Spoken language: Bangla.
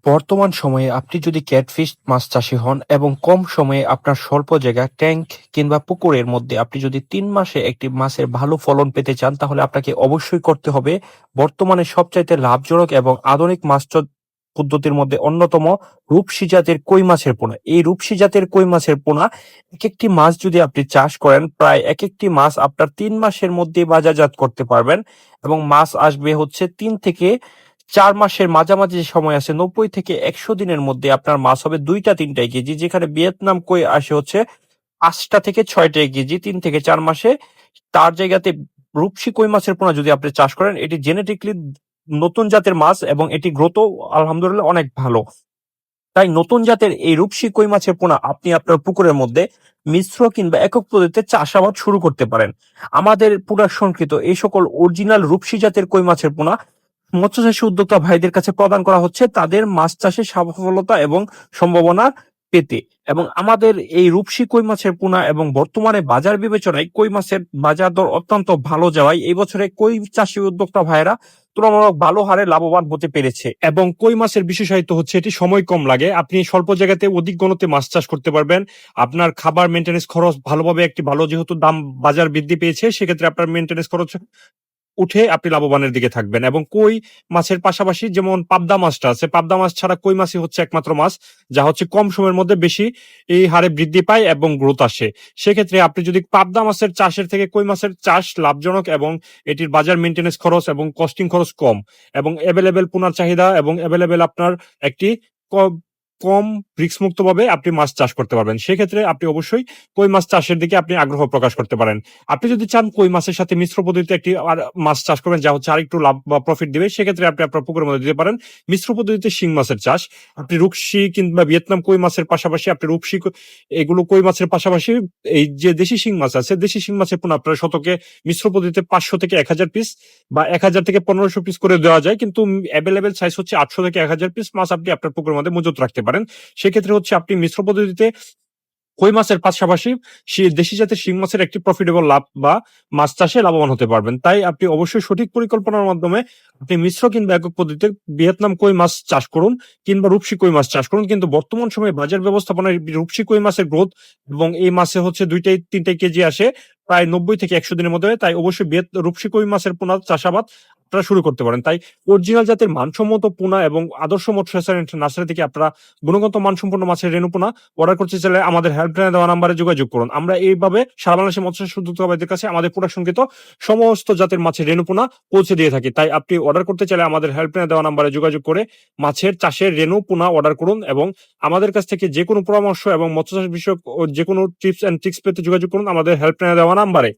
বর্তমান সময়ে আপনি যদি ক্যাটফিশ মাছ চাষী হন এবং কম সময়ে আপনার স্বল্প জায়গা ট্যাঙ্ক কিংবা পুকুরের মধ্যে আপনি যদি ৩ মাসে একটি মাছের ভালো ফলন পেতে চান, তাহলে আপনাকে অবশ্যই করতে হবে বর্তমানে সবচাইতে লাভজনক এবং আধুনিক মাছ পদ্ধতির মধ্যে অন্যতম রূপসী জাতের কই মাছের পোনা। এই রূপসী জাতের কই মাছের পোনা একেকটি মাছ যদি আপনি চাষ করেন, প্রায় একেকটি মাছ আপনার ৩ মাসের মধ্যে বাজারজাত করতে পারবেন এবং মাছ আসবে হচ্ছে ৩ থেকে ৪ মাসের মাঝামাঝি যে সময় আছে ৯০ থেকে ১০০ দিনের মধ্যে আপনার মাছ হবে ২টা ৩টা কেজি, যেখানে ভিয়েতনাম কই আসে হচ্ছে ৫টা থেকে ৬টা কেজি ৩ থেকে ৪ মাসে। তার জায়গাতে রূপসী কই মাছের পোনা যদি আপনি চাষ করেন, এটি জেনেটিক্যালি নতুন জাতের মাছ এবং এটি গ্রোথও আলহামদুলিল্লাহ অনেক ভালো। তাই নতুন জাতের এই রূপসী কই মাছের পোনা আপনি আপনার পুকুরের মধ্যে মিশ্র কিংবা একক পদ্ধতিতে চাষাবাদ শুরু করতে পারেন। আমাদের প্রোডাকশনকৃত এই সকল অরিজিনাল রূপসী জাতের কই মাছের পোনা মৎস্যচাষী উদ্যোক্তা ভাইদের কাছে প্রদান করা হচ্ছে তাদের মাছ চাষে সফলতা এবং সম্ভাবনা পেতে। এবং আমাদের এই রূপসী কই মাছের পোনা এবং বর্তমানে বাজার বিবেচনায় কই মাছের বাজার দর অত্যন্ত ভালো যাওয়ায় এই বছরে কই চাষী উদ্যোক্তা ভাইয়েরা তুলনামূলক ভালো হারে লাভবান হতে পেরেছে। এবং কই মাছের বিশেষায়িত হচ্ছে এটি সময় কম লাগে, আপনি স্বল্প জায়গাতে অধিক গণতে মাছ চাষ করতে পারবেন। আপনার খাবার মেনটেন্যান্স খরচ ভালোভাবে একটি ভালো, যেহেতু দাম বাজার বৃদ্ধি পেয়েছে সেক্ষেত্রে আপনার মেনটেন্যান্স খরচ উঠে আপনি লাভবানের দিকে থাকবেন। এবং কই মাছের পাশাপাশি যেমন পাবদা মাছটা আছে, পাবদা মাছ ছাড়া কই মাছই হচ্ছে একমাত্র মাছ যা হচ্ছে কম সময়ের মধ্যে বেশি এই হারে বৃদ্ধি পায় এবং গ্রোথ আসে। সেক্ষেত্রে আপনি যদি পাবদা মাছের চাষের থেকে কই মাছের চাষ লাভজনক এবং এটির বাজার মেনটেন্যান্স খরচ এবং কস্টিং খরচ কম এবং অ্যাভেলেবেল পোনার চাহিদা এবং অ্যাভেলেবেল আপনার একটি কম রিস্ক মুক্ত ভাবে আপনি মাছ চাষ করতে পারবেন, সেক্ষেত্রে আপনি অবশ্যই কই মাছ চাষের দিকে আপনি আগ্রহ প্রকাশ করতে পারেন। আপনি যদি চান কই মাছের সাথে মিশ্র পদ্ধতিতে একটি আর মাছ চাষ করবেন যা হচ্ছে আরেকটু লাভ বা প্রফিট দিবে, সেক্ষেত্রে আপনি আপনার পুকুরের মধ্যে দিতে পারেন মিশ্র পদ্ধতিতে শিং মাছের চাষ। আপনি রূপসী কিংবা ভিয়েতনাম কই মাছের পাশাপাশি আপনি এগুলো কই মাছের পাশাপাশি এই যে দেশি শিং মাছ আছে, দেশি শিং মাছের পোনা আপনার শতকে মিশ্র পদ্ধতিতে ৫০০ থেকে ১০০০ পিস বা ১০০০ থেকে ১৫০০ পিস করে দেওয়া যায়, কিন্তু অ্যাভেলেবেল সাইজ হচ্ছে ৮০০ থেকে ১০০০ পিস মাছ আপনি আপনার পুকুরের মধ্যে মজুত রাখতে পারেন। সেক্ষেত্রে হচ্ছে আপনি মিশ্র পদ্ধতিতে কই মাছের পাশাপাশি দেশি জাতের শিং মাছের একটি প্রফিটেবল লাভ বা মাছ চাষে লাভবান হতে পারবেন। তাই আপনি অবশ্যই সঠিক পরিকল্পনার মাধ্যমে আপনি মিশ্র কিংবা একক পদ্ধতিতে ভিয়েতনাম কই মাছ চাষ করুন কিংবা রূপসী কই মাছ চাষ করুন। কিন্তু বর্তমান সময়ে বাজার ব্যবস্থাপনায় রূপসী কই মাছের গ্রোথ এবং এই মাছে হচ্ছে ২-৩ কেজি আসে প্রায় ৯০ থেকে ১০০ দিনের মধ্যে। তাই অবশ্যই রূপসী কই মাছের পোনা চাষাবাদ আপনারা শুরু করতে পারেন। তাই অরিজিনাল জাতের মানসম্মত পোনা এবং আদর্শ মৎস্য নার্সারি থেকে আপনারা গুণগত মানসম্পন্ন মাছের রেণু পোনা অর্ডার করতে চাইলে আমাদের হেল্পলাইনে দেওয়া নাম্বারে যোগাযোগ করুন। আমরা এইভাবে সারা বাংলাদেশের মৎস্য উদ্যোক্তা ভাইদের কাছে আমাদের প্রোডাকশনকৃত সমস্ত জাতের মাছের রেণু পোনা পৌঁছে দিয়ে থাকি। তাই আপনি অর্ডার করতে চাইলে আমাদের হেল্পলাইনে দেওয়া নাম্বারে যোগাযোগ করে মাছের চাষের রেণু পোনা অর্ডার করুন এবং আমাদের কাছ থেকে যে কোনো পরামর্শ এবং মৎস্য চাষ বিষয়ক যে কোনো টিপস এন্ড ট্রিক্স পেতে যোগাযোগ করুন আমাদের হেল্পলাইনে দেওয়া নাম্বারে।